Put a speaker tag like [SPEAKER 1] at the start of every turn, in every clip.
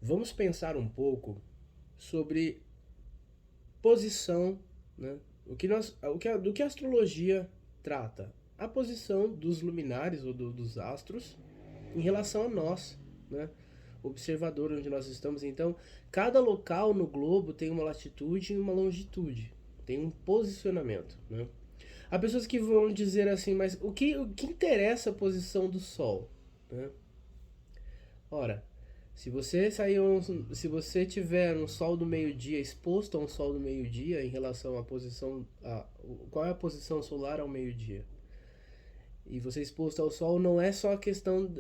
[SPEAKER 1] vamos pensar um pouco sobre posição, né? Do que a astrologia trata? A posição dos luminares ou dos astros em relação a nós, né? Observador onde nós estamos. Então, cada local no globo tem uma latitude e uma longitude, tem um posicionamento, né? Há pessoas que vão dizer assim, mas o que interessa a posição do Sol, né? Ora, se você tiver um sol do meio-dia exposto a um sol do meio-dia em relação à qual é a posição solar ao meio-dia? E você exposto ao sol não é só a questão,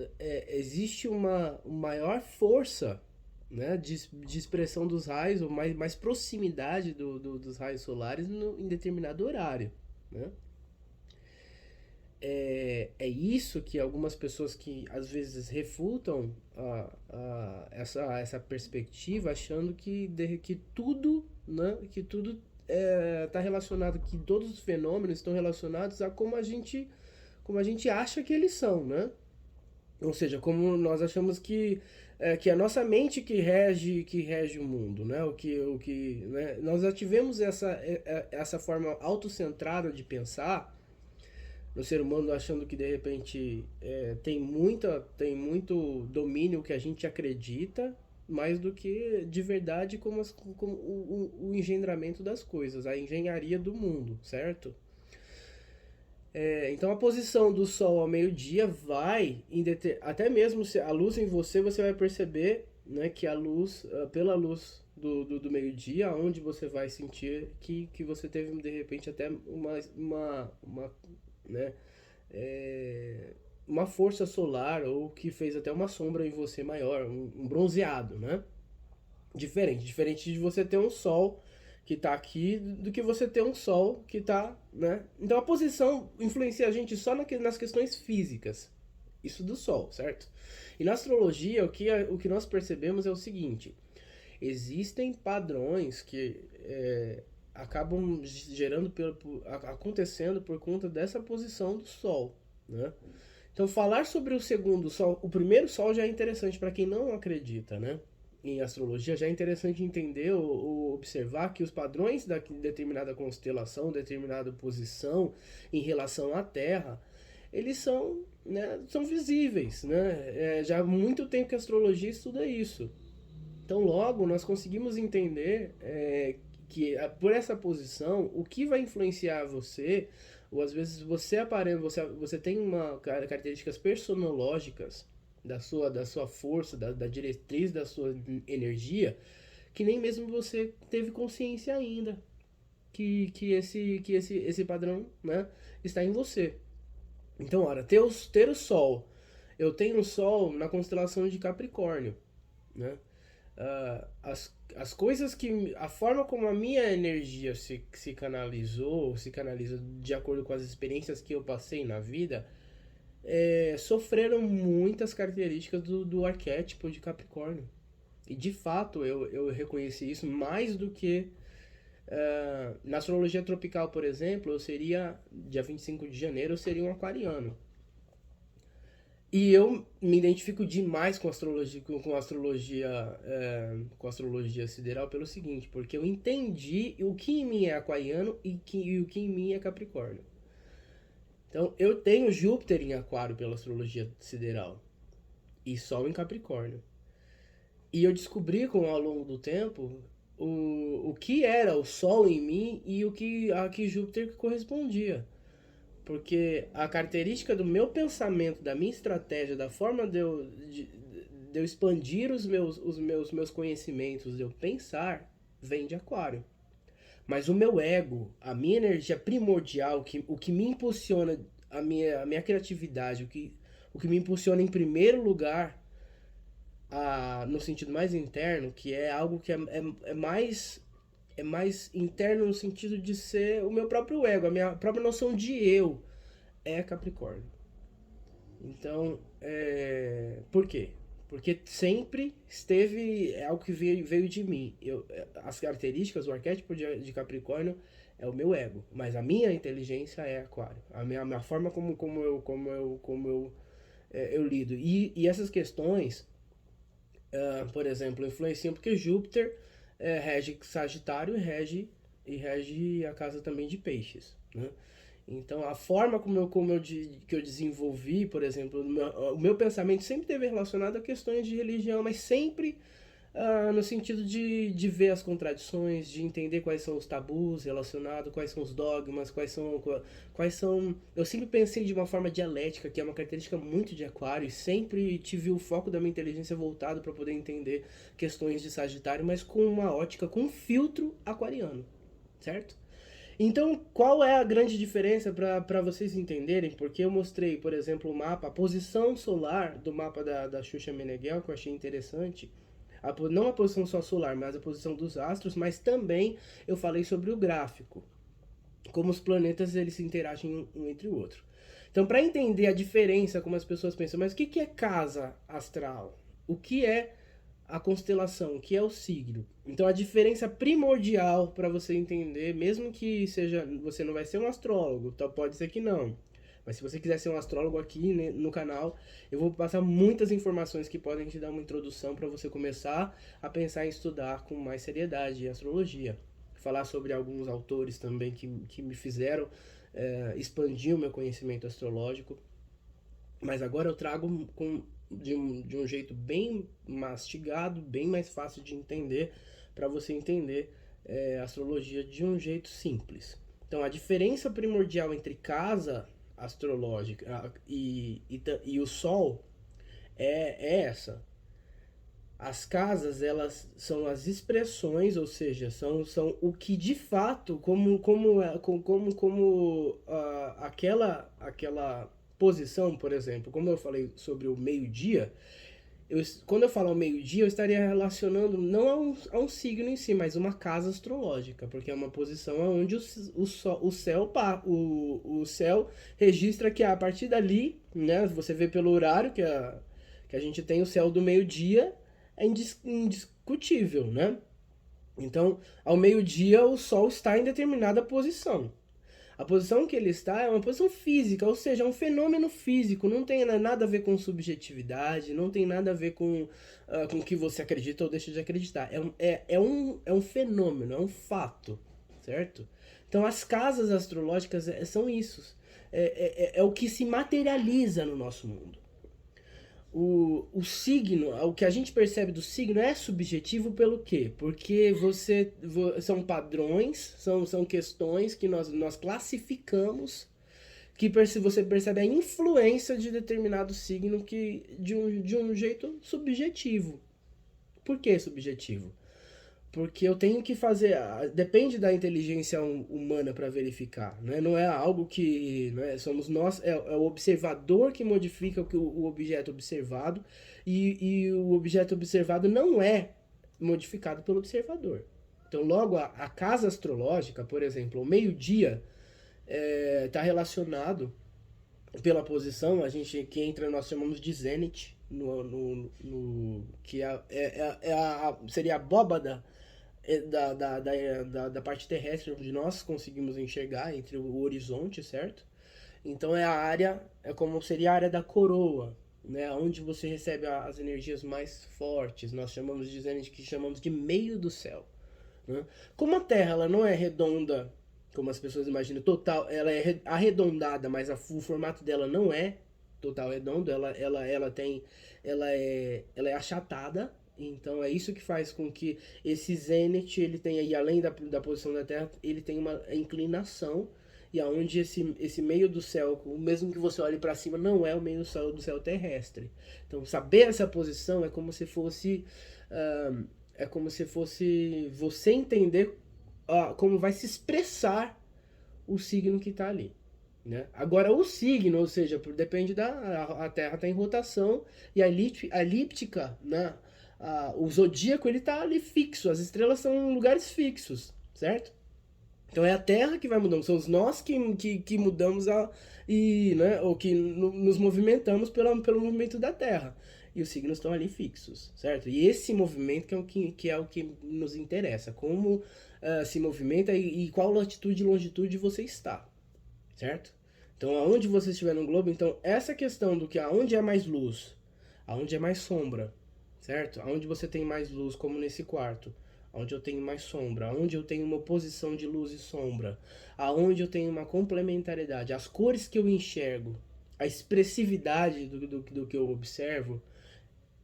[SPEAKER 1] existe uma maior força, né, de expressão dos raios, ou mais proximidade dos raios solares em determinado horário, né? É isso que algumas pessoas que às vezes refutam essa perspectiva, achando que tudo, né, que tudo está relacionado, que todos os fenômenos estão relacionados a como a gente acha que eles são, né? Ou seja, como nós achamos que é a nossa mente que rege o mundo, né? Né? Nós já tivemos essa forma autocentrada de pensar no ser humano, achando que de repente tem muito domínio que a gente acredita, mais do que de verdade como o engendramento das coisas, a engenharia do mundo, certo? Então a posição do Sol ao meio-dia até mesmo se a luz em você vai perceber, né, que a luz, pela luz do meio-dia, onde você vai sentir que você teve de repente até uma né, é, uma força solar, ou que fez até uma sombra em você maior, um bronzeado, né? Diferente de você ter um sol que está aqui do que você ter um sol que está, né? Então a posição influencia a gente só nas questões físicas. Isso do sol, certo? E na astrologia, o que nós percebemos é o seguinte: existem padrões que acabam acontecendo por conta dessa posição do Sol, né? Então falar sobre o segundo Sol, o primeiro Sol já é interessante para quem não acredita, né? Em astrologia já é interessante entender ou observar que os padrões da determinada constelação, determinada posição em relação à Terra, eles são, né, são visíveis, né? Já há muito tempo que a astrologia estuda isso. Então, logo, nós conseguimos entender que por essa posição, o que vai influenciar você, ou às vezes você tem características personológicas da sua força, da diretriz da sua energia, que nem mesmo você teve consciência ainda esse padrão, né, está em você. Então, ora, ter o Sol. Eu tenho o Sol na constelação de Capricórnio, né? As coisas que. A forma como a minha energia se canalizou, se canaliza de acordo com as experiências que eu passei na vida, sofreram muitas características do arquétipo de Capricórnio. E de fato eu reconheci isso mais do que. Na astrologia tropical, por exemplo, eu seria. Dia 25 de janeiro, eu seria um aquariano. E eu me identifico demais com astrologia sideral pelo seguinte, porque eu entendi o que em mim é aquariano e o que em mim é capricórnio. Então, eu tenho Júpiter em aquário pela astrologia sideral e Sol em capricórnio. E eu descobri ao longo do tempo o que era o Sol em mim e a que Júpiter correspondia. Porque a característica do meu pensamento, da minha estratégia, da forma de eu expandir meus conhecimentos, de eu pensar, vem de aquário. Mas o meu ego, a minha energia primordial, o que me impulsiona, a minha criatividade, o que me impulsiona em primeiro lugar, no sentido mais interno, que é algo que é mais interno no sentido de ser o meu próprio ego, a minha própria noção de eu, é Capricórnio. Então, por quê? Porque sempre esteve algo que veio de mim. As características, o arquétipo de Capricórnio é o meu ego, mas a minha inteligência é Aquário. A minha forma como eu lido. E essas questões por exemplo, influenciam porque Júpiter rege Sagitário e rege a casa também de Peixes, né? Então, a forma que eu desenvolvi, por exemplo, o meu pensamento sempre esteve relacionado a questões de religião, mas sempre no sentido de ver as contradições, de entender quais são os tabus relacionados, quais são os dogmas, quais são. Eu sempre pensei de uma forma dialética, que é uma característica muito de Aquário, e sempre tive o foco da minha inteligência voltado para poder entender questões de Sagitário, mas com uma ótica, com um filtro aquariano, certo? Então, qual é a grande diferença para vocês entenderem? Porque eu mostrei, por exemplo, o mapa, a posição solar do mapa da Xuxa Meneghel, que eu achei interessante. Não a posição só solar, mas a posição dos astros, mas também eu falei sobre o gráfico, como os planetas eles se interagem um entre o outro. Então, para entender a diferença, como as pessoas pensam, mas o que é casa astral? O que é a constelação? O que é o signo? Então, a diferença primordial para você entender, mesmo que seja, você não vai ser um astrólogo, então pode ser que não. Mas se você quiser ser um astrólogo aqui, né, no canal, eu vou passar muitas informações que podem te dar uma introdução para você começar a pensar em estudar com mais seriedade astrologia. Falar sobre alguns autores também que me fizeram expandir o meu conhecimento astrológico. Mas agora eu trago de um jeito bem mastigado, bem mais fácil de entender, para você entender astrologia de um jeito simples. Então, a diferença primordial entre casa astrológica e o Sol é essa. As casas, elas são as expressões, ou seja, são o que de fato, aquela posição, por exemplo, como eu falei sobre o meio-dia, quando eu falo ao meio-dia, eu estaria relacionando não a um signo em si, mas uma casa astrológica, porque é uma posição onde o céu registra que a partir dali, né, você vê pelo horário que a gente tem o céu do meio-dia, é indiscutível, né? Então, ao meio-dia, o Sol está em determinada posição. A posição que ele está é uma posição física, ou seja, é um fenômeno físico, não tem nada a ver com subjetividade, não tem nada a ver com o que você acredita ou deixa de acreditar. É um fenômeno, é um fato, certo? Então as casas astrológicas são isso. É o que se materializa no nosso mundo. O signo, o que a gente percebe do signo é subjetivo pelo quê? Porque são padrões, são questões que nós classificamos, que você percebe a influência de determinado signo de um jeito subjetivo. Por que subjetivo? Porque eu tenho que fazer. Depende da inteligência humana para verificar. Né? Não é algo que. Né, somos nós. É o observador que modifica o objeto observado. E o objeto observado não é modificado pelo observador. Então, logo, a casa astrológica, por exemplo, o meio-dia, está relacionado pela posição. Que entra, nós chamamos de Zenit. Que seria a abóbada da parte terrestre onde nós conseguimos enxergar entre o horizonte, certo? Então é como seria a área da coroa, né? Onde você recebe as energias mais fortes. Nós chamamos que chamamos de meio do céu. Né? Como a Terra ela não é redonda, como as pessoas imaginam, total, ela é arredondada, mas o formato dela não é total redondo, ela é achatada. Então é isso que faz com que esse zênite ele tenha, e além da posição da Terra, ele tem uma inclinação, e aonde esse meio do céu, mesmo que você olhe para cima, não é o meio do céu terrestre. Então saber essa posição é como se fosse você entender como vai se expressar o signo que está ali. Né? Agora, o signo, ou seja, depende a Terra está em rotação e a elíptica, né? O zodíaco ele está ali fixo, as estrelas são em lugares fixos, certo? Então é a Terra que vai mudando, são nós que mudamos né, ou que nos movimentamos pelo movimento da Terra. E os signos estão ali fixos, certo? E esse movimento que é o que nos interessa, como se movimenta e qual latitude e longitude você está, certo? Então, aonde você estiver no globo, então essa questão do que aonde é mais luz, aonde é mais sombra, certo? Aonde você tem mais luz, como nesse quarto, onde eu tenho mais sombra, onde eu tenho uma oposição de luz e sombra, aonde eu tenho uma complementariedade, as cores que eu enxergo, a expressividade do que eu observo,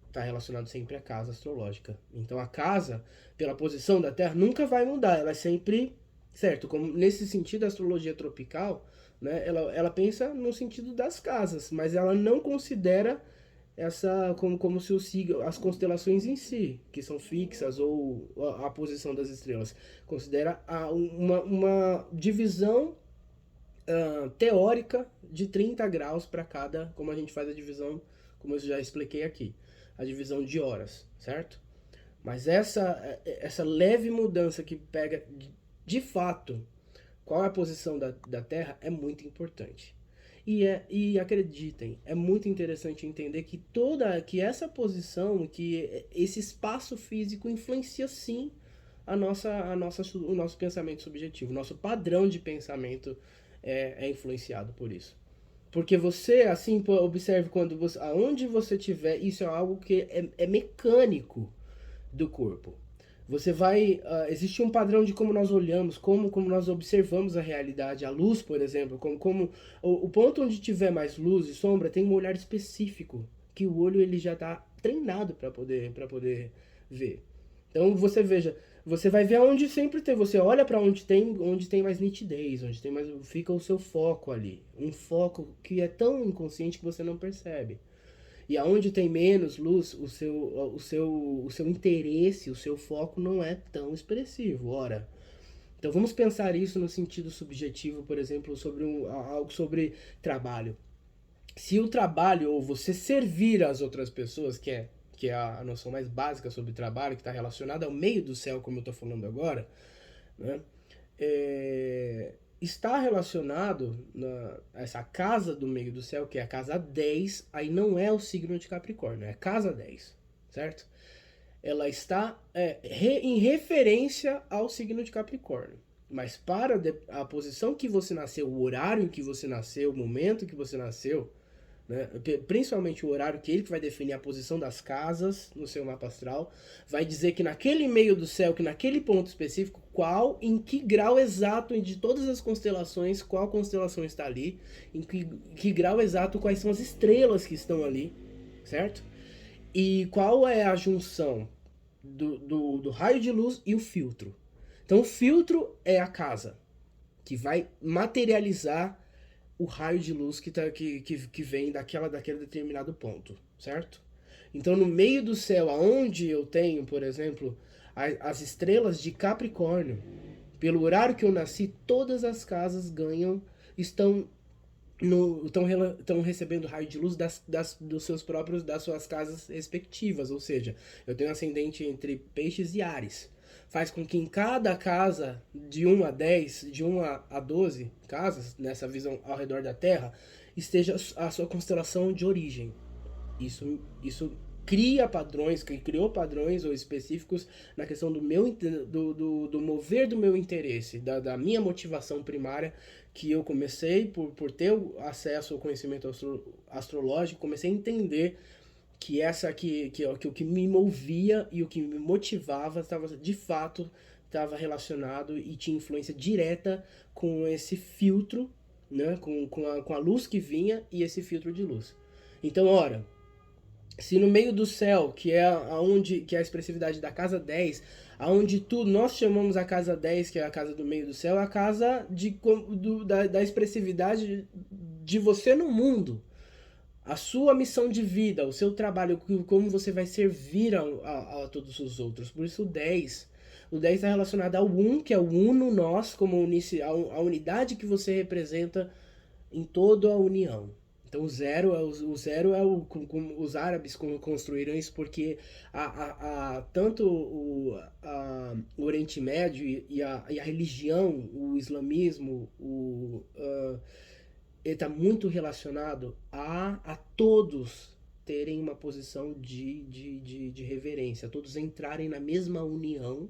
[SPEAKER 1] está relacionado sempre à casa astrológica. Então a casa, pela posição da Terra, nunca vai mudar, ela é sempre, certo? Como nesse sentido, a astrologia tropical, né, ela pensa no sentido das casas, mas ela não considera essa como se as constelações em si, que são fixas, ou a posição das estrelas, considera uma divisão teórica de 30 graus para cada, como a gente faz a divisão, como eu já expliquei aqui, a divisão de horas, certo? Mas essa leve mudança que pega de fato qual é a posição da Terra é muito importante. E acreditem, é muito interessante entender que essa posição, que esse espaço físico influencia sim o nosso pensamento subjetivo. O nosso padrão de pensamento é influenciado por isso. Porque você, assim, observe quando você, aonde você tiver, isso é algo que é mecânico do corpo. Você vai. Existe um padrão de como nós olhamos, como nós observamos a realidade. A luz, por exemplo, como o ponto onde tiver mais luz e sombra tem um olhar específico, que o olho ele já está treinado para poder ver. Então você veja, você vai ver aonde sempre tem. Você olha para onde tem mais nitidez, onde tem mais. Fica o seu foco ali. Um foco que é tão inconsciente que você não percebe. E aonde tem menos luz, o seu interesse, o seu foco não é tão expressivo. Ora, então vamos pensar isso no sentido subjetivo, por exemplo, algo sobre trabalho. Se o trabalho, ou você servir às outras pessoas, que é a noção mais básica sobre trabalho, que está relacionada ao meio do céu, como eu estou falando agora, né? Está relacionado essa casa do meio do céu, que é a casa 10, aí não é o signo de Capricórnio, é a casa 10, certo? Ela está em referência ao signo de Capricórnio. Mas para a posição que você nasceu, o horário que você nasceu, o momento que você nasceu, né? Principalmente o horário, que ele que vai definir a posição das casas no seu mapa astral, vai dizer que naquele meio do céu, que naquele ponto específico, em que grau exato de todas as constelações, qual constelação está ali, em que grau exato, quais são as estrelas que estão ali, certo? E qual é a junção do raio de luz e o filtro. Então o filtro é a casa, que vai materializar o raio de luz que vem daquele determinado ponto, certo? Então, no meio do céu, aonde eu tenho, por exemplo, as estrelas de Capricórnio, pelo horário que eu nasci, todas as casas estão recebendo raio de luz das suas casas respectivas, ou seja, eu tenho ascendente entre peixes e Áries. Faz com que em cada casa, de 1 a 10, de 1 a 12 casas, nessa visão ao redor da Terra, esteja a sua constelação de origem. Isso criou padrões ou específicos na questão do mover do meu interesse, da minha motivação primária, que eu comecei por ter acesso ao conhecimento astrológico, comecei a entender que o que me movia e o que me motivava estava relacionado e tinha influência direta com esse filtro, né, com a luz que vinha e esse filtro de luz. Então, ora, se no meio do céu, que é a expressividade da casa 10, aonde tudo, nós chamamos a casa 10, que é a casa do meio do céu, a casa da expressividade de você no mundo. A sua missão de vida, o seu trabalho, como você vai servir a todos os outros. Por isso o 10 está relacionado ao 1, que é o uno nós, como a unidade que você representa em toda a união. Então o zero como os árabes construíram isso, porque tanto o Oriente Médio e a religião, o islamismo, ele está muito relacionado a todos terem uma posição de reverência, todos entrarem na mesma união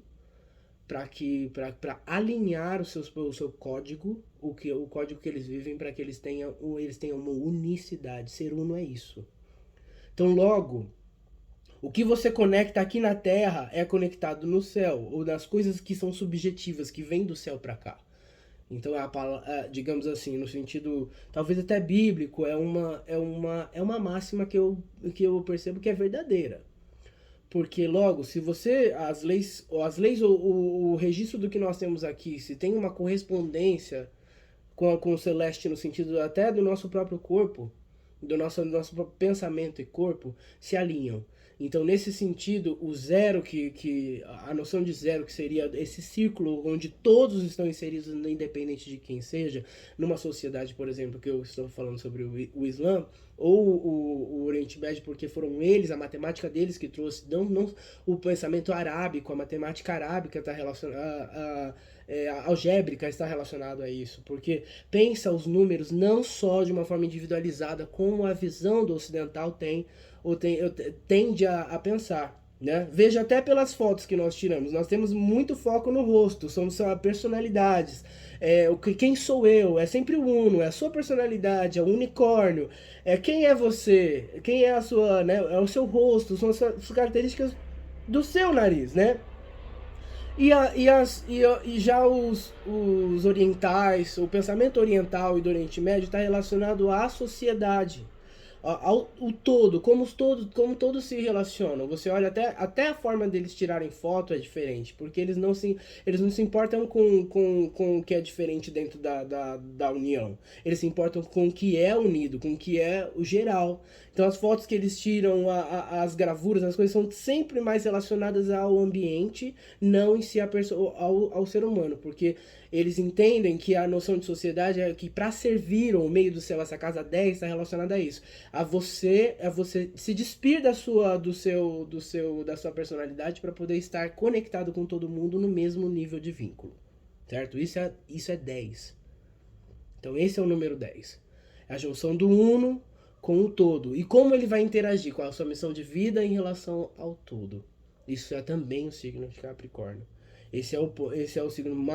[SPEAKER 1] para alinhar o seu código, o código que eles vivem, para que eles tenham uma unicidade. Ser uno é isso. Então, logo, O que você conecta aqui na Terra é conectado no céu, ou nas coisas que são subjetivas, que vêm do céu para cá. Então, digamos assim, no sentido talvez até bíblico, é uma máxima que eu percebo que é verdadeira. Porque logo, se você, as leis o registro do que nós temos aqui, se tem uma correspondência com o celeste no sentido até do nosso próprio corpo, do nosso próprio pensamento e corpo, se alinham. Então, nesse sentido, o zero, a noção de zero, que seria esse círculo onde todos estão inseridos, independente de quem seja, numa sociedade, por exemplo, que eu estou falando sobre o Islã, ou o Oriente Médio, porque foram eles, a matemática deles que trouxe, não o pensamento arábico, a matemática arábica está relacionada, a algébrica está relacionado a isso, porque pensa os números não só de uma forma individualizada, como a visão do ocidental tende a pensar. Né? Veja até pelas fotos que nós tiramos, nós temos muito foco no rosto, somos personalidades, quem sou eu, é sempre o uno, é a sua personalidade, é o unicórnio, quem é você, quem é a sua, né, é o seu rosto, são as características do seu nariz, né? E já os orientais, o pensamento oriental e do Oriente Médio está relacionado à sociedade, o todo, como todos se relacionam. Você olha até a forma deles tirarem foto é diferente, porque eles não se importam com o que é diferente dentro da união. Eles se importam com o que é unido, com o que é o geral. Então as fotos que eles tiram, as gravuras, as coisas são sempre mais relacionadas ao ambiente, não em si ao ser humano, porque eles entendem que a noção de sociedade é que para servir o meio do céu, essa casa 10 está relacionada a isso. A você se despir da sua personalidade para poder estar conectado com todo mundo no mesmo nível de vínculo. Certo? Isso é 10. Então esse é o número 10. É a junção do uno com o todo. E como ele vai interagir com a sua missão de vida em relação ao todo. Isso é também o signo de Capricórnio. Esse é o signo,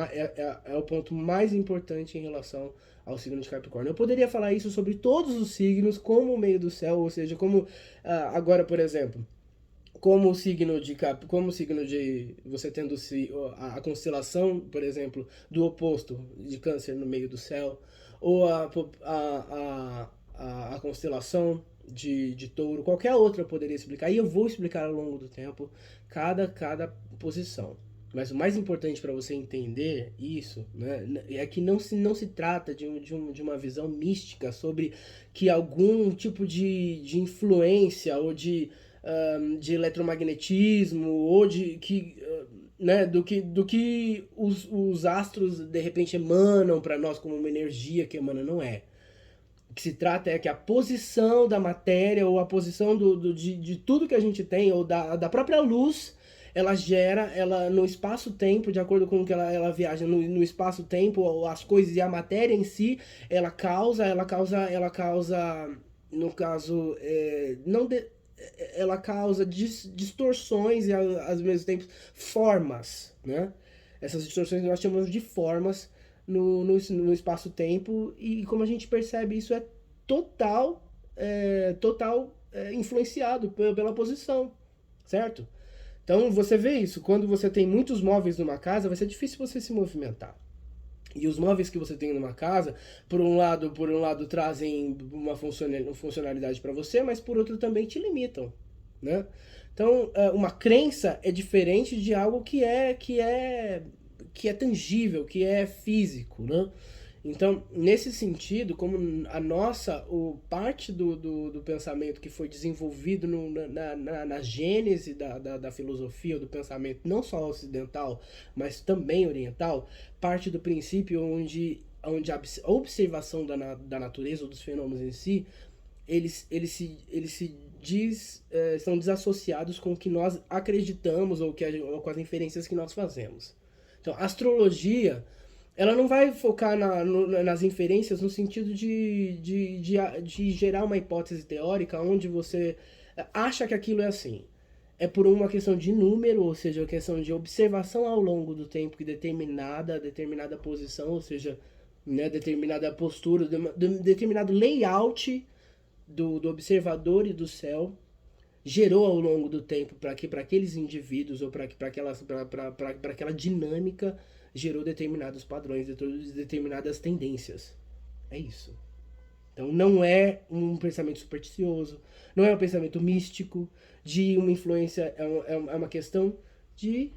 [SPEAKER 1] é o ponto mais importante em relação ao signo de Capricórnio. Eu poderia falar isso sobre todos os signos como o meio do céu, ou seja, como agora, por exemplo, como o signo de você tendo a constelação, por exemplo, do oposto de Câncer no meio do céu, ou a constelação de Touro, qualquer outra eu poderia explicar, e eu vou explicar ao longo do tempo cada posição. Mas o mais importante para você entender isso, né, é que não se trata de uma visão mística sobre que algum tipo de influência ou de eletromagnetismo ou né, do que os astros de repente emanam para nós como uma energia que emana, não é. O que se trata é que a posição da matéria ou a posição de tudo que a gente tem, ou da própria luz, ela no espaço-tempo, de acordo com o que ela viaja no espaço-tempo, as coisas e a matéria em si, ela causa, no caso, não de, ela causa distorções e ao mesmo tempo formas, né? Essas distorções nós chamamos de formas no espaço-tempo, e como a gente percebe, isso é total influenciado pela posição, certo? Então você vê isso, quando você tem muitos móveis numa casa, vai ser difícil você se movimentar. E os móveis que você tem numa casa, por um lado trazem uma funcionalidade para você, mas por outro também te limitam, né? Então, uma crença é diferente de algo que é tangível, que é físico, né? Então, nesse sentido, como parte do pensamento que foi desenvolvido na gênese da filosofia, do pensamento não só ocidental, mas também oriental, parte do princípio onde a observação da natureza ou dos fenômenos em si, eles são desassociados com o que nós acreditamos ou com as inferências que nós fazemos. Então, a astrologia, ela não vai focar nas inferências no sentido de gerar uma hipótese teórica onde você acha que aquilo é assim. É por uma questão de número, ou seja, uma questão de observação ao longo do tempo que determinada posição, ou seja, né, determinada postura, determinado layout do observador e do céu, gerou ao longo do tempo para aqueles indivíduos ou para aquela dinâmica gerou determinados padrões, determinadas tendências. É isso. Então não é um pensamento supersticioso, não é um pensamento místico, de uma influência, é uma questão de,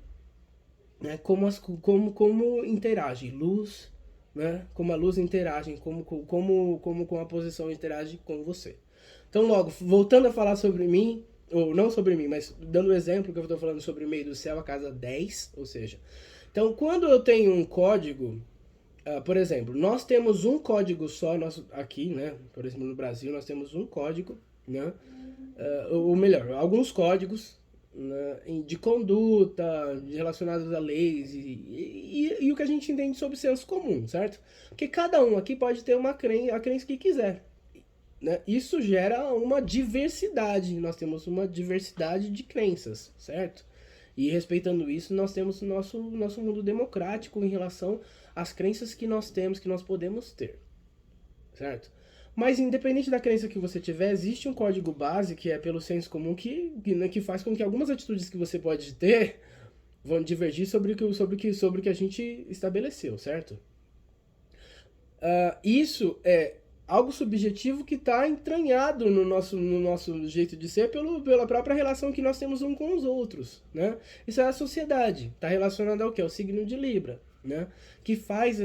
[SPEAKER 1] né, como interage luz, né, como a luz interage, como com a posição interage com você. Então logo, voltando a falar sobre mim, ou não sobre mim, mas dando o exemplo que eu estou falando sobre o meio do céu, a casa 10, ou seja, então quando eu tenho um código, por exemplo, nós temos um código só, nós, aqui, né? Por exemplo, no Brasil, nós temos um código, né? Ou melhor, alguns códigos, né, de conduta relacionados a leis e o que a gente entende sobre senso comum, certo? Porque cada um aqui pode ter a crença que quiser. Né? Isso gera uma diversidade, nós temos uma diversidade de crenças, certo? E respeitando isso, nós temos o nosso mundo democrático em relação às crenças que nós temos, que nós podemos ter, certo? Mas independente da crença que você tiver, existe um código base que é pelo senso comum que faz com que algumas atitudes que você pode ter vão divergir sobre o que a gente estabeleceu, certo? Isso é algo subjetivo que está entranhado no nosso jeito de ser pela própria relação que nós temos uns com os outros, né? Isso é a sociedade, está relacionado ao que? Ao signo de Libra, né? Que faz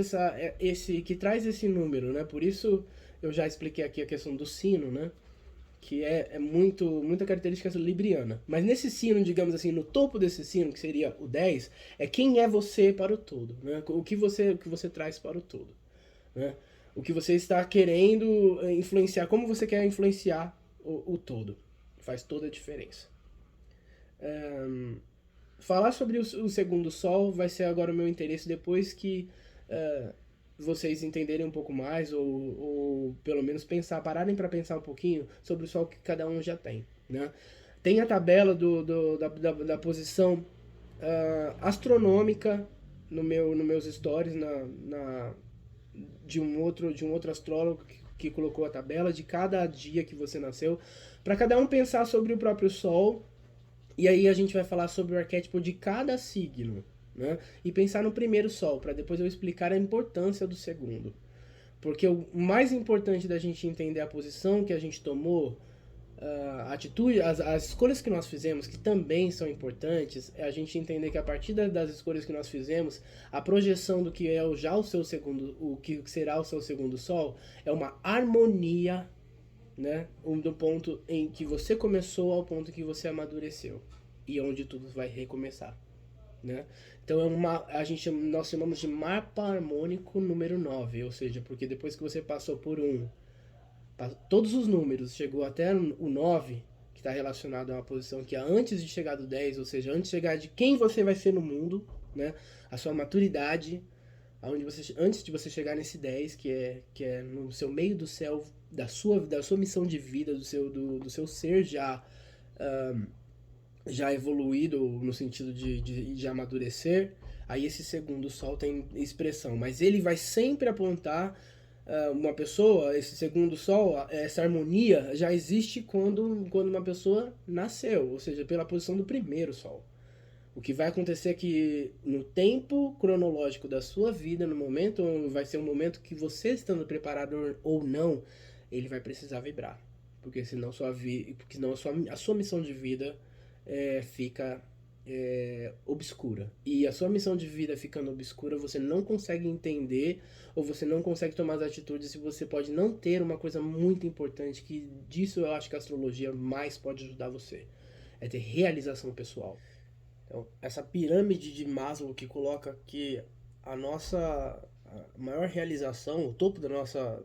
[SPEAKER 1] que traz esse número, né? Por isso eu já expliquei aqui a questão do sino, né? Que é muita característica libriana. Mas nesse sino, digamos assim, no topo desse sino, que seria o 10, é quem é você para o todo, né? O que você traz para o todo, né? O que você está querendo influenciar, como você quer influenciar o todo. Faz toda a diferença. Falar sobre o segundo sol vai ser agora o meu interesse depois que vocês entenderem um pouco mais, ou pelo menos pararem para pensar um pouquinho sobre o sol que cada um já tem, né? Tem a tabela da posição astronômica no meus stories, de um outro astrólogo que colocou a tabela de cada dia que você nasceu, para cada um pensar sobre o próprio sol. E aí a gente vai falar sobre o arquétipo de cada signo, né? E pensar no primeiro sol, para depois eu explicar a importância do segundo. Porque o mais importante da gente entender a posição que a gente tomou, a atitude, as escolhas que nós fizemos, que também são importantes, é a gente entender que a partir das escolhas que nós fizemos, a projeção do que é já o que será o seu segundo sol, é uma harmonia, né? Do ponto em que você começou ao ponto que você amadureceu e onde tudo vai recomeçar, né? Então nós chamamos de mapa harmônico número 9, ou seja, porque depois que você passou por todos os números, chegou até o 9, que está relacionado a uma posição que é antes de chegar do 10, ou seja, antes de chegar de quem você vai ser no mundo, né? A sua maturidade, antes de você chegar nesse 10, que é no seu meio do céu, da sua missão de vida, do seu ser já evoluído no sentido de amadurecer, aí esse segundo sol tem expressão, mas ele vai sempre apontar uma pessoa, esse segundo sol, essa harmonia já existe quando uma pessoa nasceu, ou seja, pela posição do primeiro sol. O que vai acontecer é que no tempo cronológico da sua vida, no momento, vai ser um momento que você estando preparado ou não, ele vai precisar vibrar. Porque senão a sua missão de vida fica obscura. E a sua missão de vida ficando obscura, você não consegue entender ou você não consegue tomar as atitudes e você pode não ter uma coisa muito importante que disso eu acho que a astrologia mais pode ajudar você. É ter realização pessoal. Então, essa pirâmide de Maslow que coloca que a maior realização, o topo da nossa,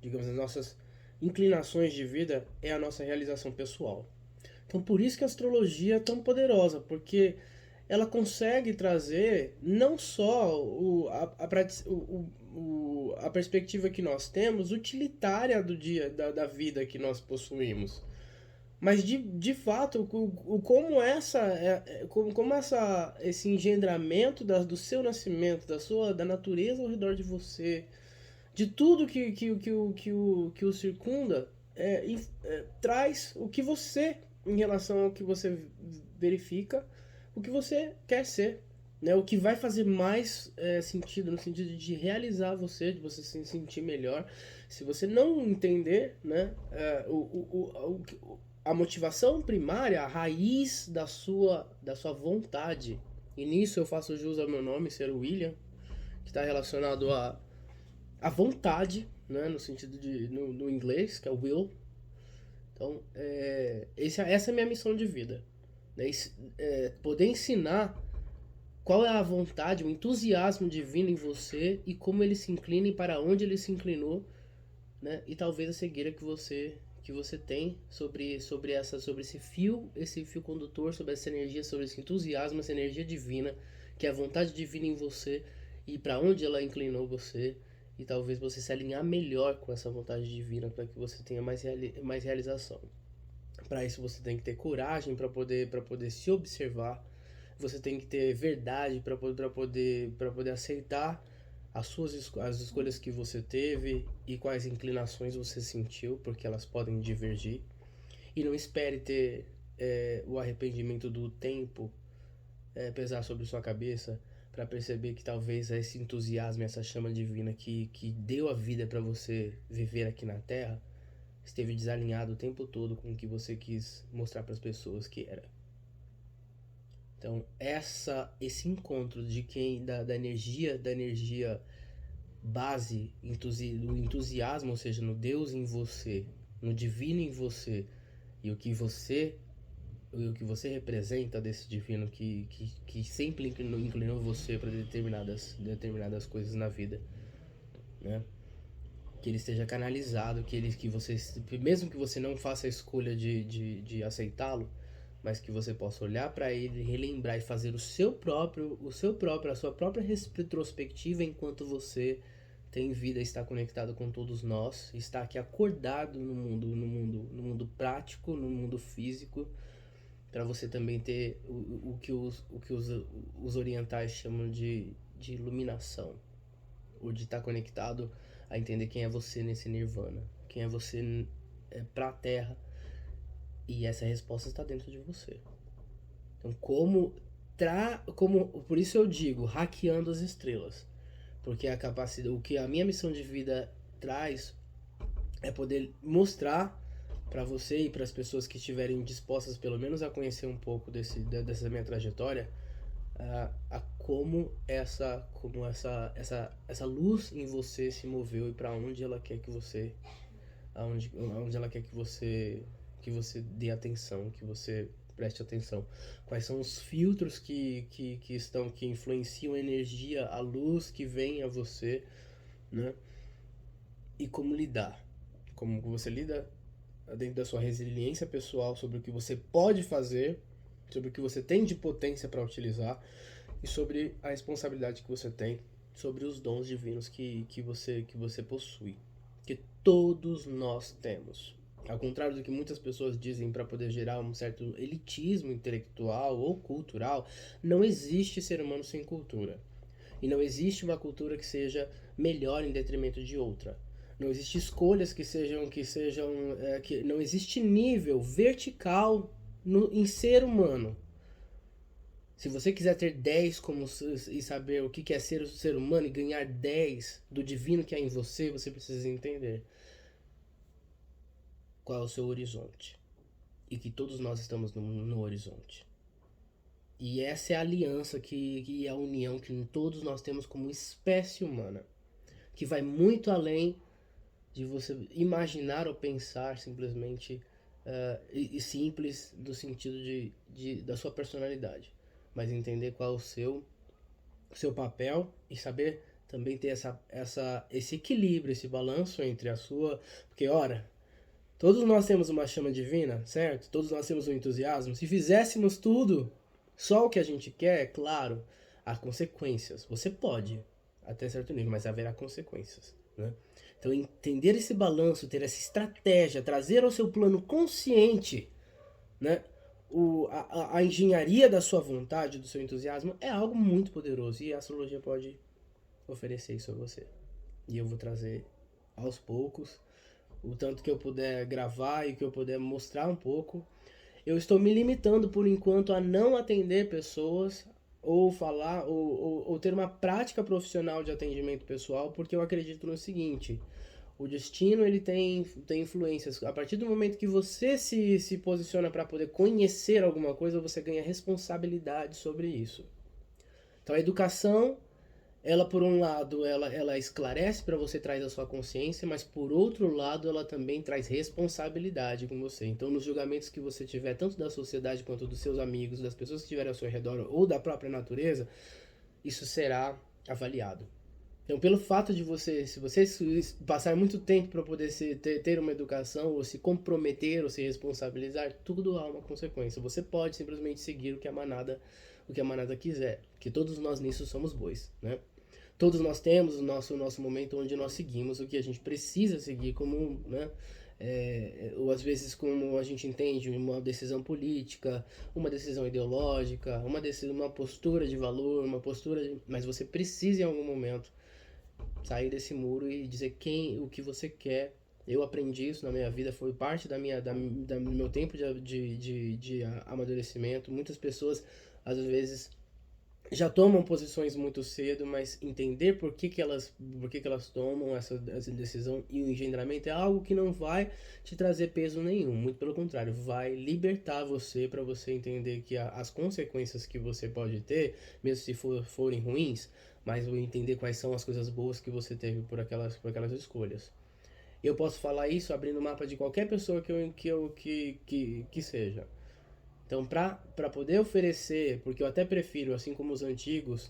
[SPEAKER 1] digamos, das nossas inclinações de vida é a nossa realização pessoal. Então, por isso que a astrologia é tão poderosa, porque ela consegue trazer não só a perspectiva que nós temos, utilitária da vida que nós possuímos, mas de fato, esse engendramento do seu nascimento, da natureza ao redor de você, de tudo que o circunda, traz o que você, em relação ao que você verifica, o que você quer ser, né? O que vai fazer mais sentido, no sentido de realizar você, de você se sentir melhor. Se você não entender, né, a motivação primária, a raiz da sua vontade, e nisso eu faço jus ao meu nome, ser William, que está relacionado a vontade, né, no sentido no inglês, que é will. Então, essa é a minha missão de vida, né? Poder ensinar qual é a vontade, o entusiasmo divino em você e como ele se inclina e para onde ele se inclinou, né? E talvez a cegueira que você tem sobre esse fio condutor, sobre essa energia, sobre esse entusiasmo, essa energia divina, que é a vontade divina em você e para onde ela inclinou você, e talvez você se alinhar melhor com essa vontade divina para que você tenha mais realização. Para isso você tem que ter coragem para poder se observar. Você tem que ter verdade para poder aceitar as escolhas que você teve e quais inclinações você sentiu, porque elas podem divergir. E não espere ter o arrependimento do tempo pesar sobre sua cabeça para perceber que talvez esse entusiasmo, essa chama divina que deu a vida para você viver aqui na Terra, esteve desalinhado o tempo todo com o que você quis mostrar para as pessoas que era. Então, esse encontro da energia base, do entusiasmo, ou seja, no Deus em você, no divino em você, e o que você representa desse divino que sempre inclinou você para determinadas coisas na vida, né? Que ele esteja canalizado, que você, mesmo que você não faça a escolha de aceitá-lo, mas que você possa olhar para ele, relembrar e fazer a sua própria retrospectiva enquanto você tem vida, está conectado com todos nós, está aqui acordado no mundo prático, no mundo físico, para você também ter o que os orientais chamam de iluminação, ou de estar conectado a entender quem é você nesse nirvana, quem é você pra Terra, e essa resposta está dentro de você. Então, por isso eu digo, hackeando as estrelas, porque a capacidade, o que a minha missão de vida traz é poder mostrar para você e para as pessoas que estiverem dispostas pelo menos a conhecer um pouco dessa minha trajetória, como essa luz em você se moveu e para onde ela quer que você aonde ela quer que você dê atenção, que você preste atenção. Quais são os filtros que influenciam a energia, a luz que vem a você, né? E como lidar. Como você lida dentro da sua resiliência pessoal sobre o que você pode fazer, sobre o que você tem de potência para utilizar e sobre a responsabilidade que você tem sobre os dons divinos que você possui, que todos nós temos. Ao contrário do que muitas pessoas dizem para poder gerar um certo elitismo intelectual ou cultural, não existe ser humano sem cultura. E não existe uma cultura que seja melhor em detrimento de outra. Não existe escolhas que não existe nível vertical em ser humano. Se você quiser ter 10 e saber o que é ser humano e ganhar 10 do divino que há em você, você precisa entender qual é o seu horizonte. E que todos nós estamos no horizonte. E essa é a aliança e a união que todos nós temos como espécie humana. Que vai muito além de você imaginar ou pensar simplesmente e simples do sentido da sua personalidade. Mas entender qual é o seu papel e saber também ter esse equilíbrio, esse balanço entre a sua... Porque, ora, todos nós temos uma chama divina, certo? Todos nós temos um entusiasmo. Se fizéssemos tudo, só o que a gente quer, é claro, há consequências. Você pode, até certo nível, mas haverá consequências, né? Então, entender esse balanço, ter essa estratégia, trazer ao seu plano consciente, né, a engenharia da sua vontade, do seu entusiasmo, é algo muito poderoso. E a astrologia pode oferecer isso a você. E eu vou trazer aos poucos o tanto que eu puder gravar e que eu puder mostrar um pouco. Eu estou me limitando por enquanto a não atender pessoas ou falar ou ter uma prática profissional de atendimento pessoal, porque eu acredito no seguinte: o destino ele tem influências. A partir do momento que você se posiciona para poder conhecer alguma coisa, você ganha responsabilidade sobre isso. Então a educação, ela por um lado, ela esclarece para você, traz a sua consciência, mas por outro lado, ela também traz responsabilidade com você. Então nos julgamentos que você tiver, tanto da sociedade quanto dos seus amigos, das pessoas que estiverem ao seu redor ou da própria natureza, isso será avaliado. Então, pelo fato de você, se você passar muito tempo para poder ter uma educação, ou se comprometer, ou se responsabilizar, tudo há uma consequência. Você pode simplesmente seguir o que a manada quiser, que todos nós nisso somos bois, né? Todos nós temos o nosso momento onde nós seguimos o que a gente precisa seguir como, né? Ou às vezes como a gente entende uma decisão política, uma decisão ideológica, uma postura de valor, mas você precisa em algum momento sair desse muro e dizer o que você quer. Eu aprendi isso na minha vida, foi parte do meu tempo de amadurecimento. Muitas pessoas, às vezes, já tomam posições muito cedo, mas entender por que elas tomam essa decisão e o engendramento é algo que não vai te trazer peso nenhum. Muito pelo contrário, vai libertar você para você entender que as consequências que você pode ter, mesmo se forem ruins, mas entender quais são as coisas boas que você teve por aquelas escolhas. Eu posso falar isso abrindo o mapa de qualquer pessoa que seja. Então, para poder oferecer, porque eu até prefiro, assim como os antigos,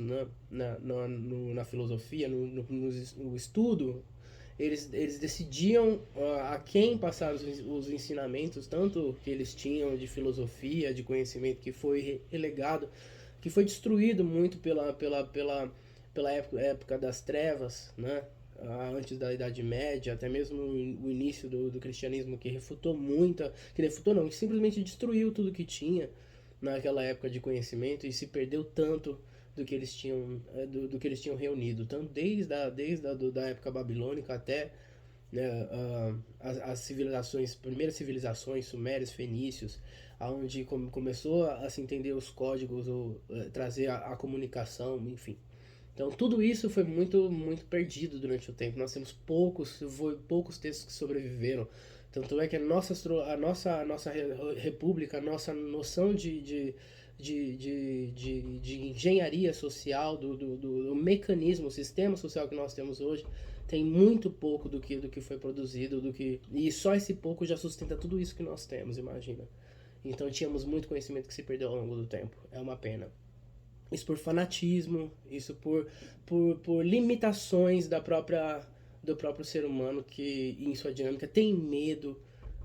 [SPEAKER 1] na filosofia, no estudo, eles decidiam a quem passar os ensinamentos, tanto que eles tinham de filosofia, de conhecimento, que foi relegado, que foi destruído muito pela época das trevas, né? Antes da Idade Média, até mesmo o início do cristianismo, que refutou que refutou não, que simplesmente destruiu tudo que tinha naquela época de conhecimento e se perdeu tanto do que eles tinham do que eles tinham reunido, tanto da época babilônica até, né, as civilizações, primeiras civilizações, sumérios, fenícios, aonde começou a se entender os códigos, ou trazer a comunicação, enfim. Então tudo isso foi muito perdido durante o tempo. Nós temos poucos textos que sobreviveram. Tanto é que a nossa república, a nossa noção de engenharia social, do mecanismo, o sistema social que nós temos hoje, tem muito pouco do que foi produzido, e só esse pouco já sustenta tudo isso que nós temos, imagina. Então tínhamos muito conhecimento que se perdeu ao longo do tempo. É uma pena. Isso por fanatismo, isso por limitações do próprio ser humano que, em sua dinâmica, tem medo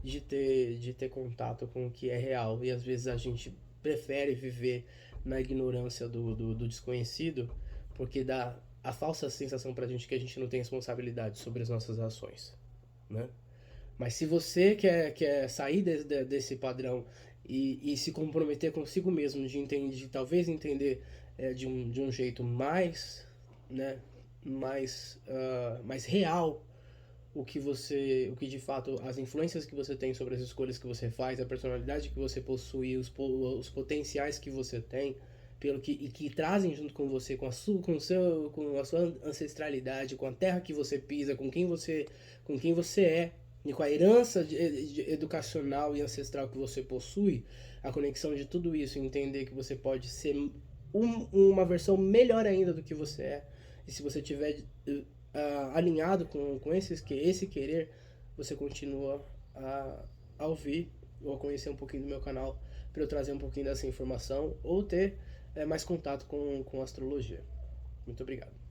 [SPEAKER 1] de ter contato com o que é real. E às vezes a gente prefere viver na ignorância do desconhecido, porque dá a falsa sensação pra gente que a gente não tem responsabilidade sobre as nossas ações, né? Mas se você quer sair desse padrão e se comprometer consigo mesmo de talvez entender de um jeito mais, né, mais real o que de fato, as influências que você tem sobre as escolhas que você faz, a personalidade que você possui, os potenciais que você tem, e que trazem junto com você, com a sua ancestralidade, com a terra que você pisa, com quem você é, e com a herança educacional e ancestral que você possui, a conexão de tudo isso, entender que você pode ser uma versão melhor ainda do que você é, e se você tiver alinhado com esse querer, você continua a ouvir ou a conhecer um pouquinho do meu canal para eu trazer um pouquinho dessa informação ou ter mais contato com astrologia. Muito obrigado.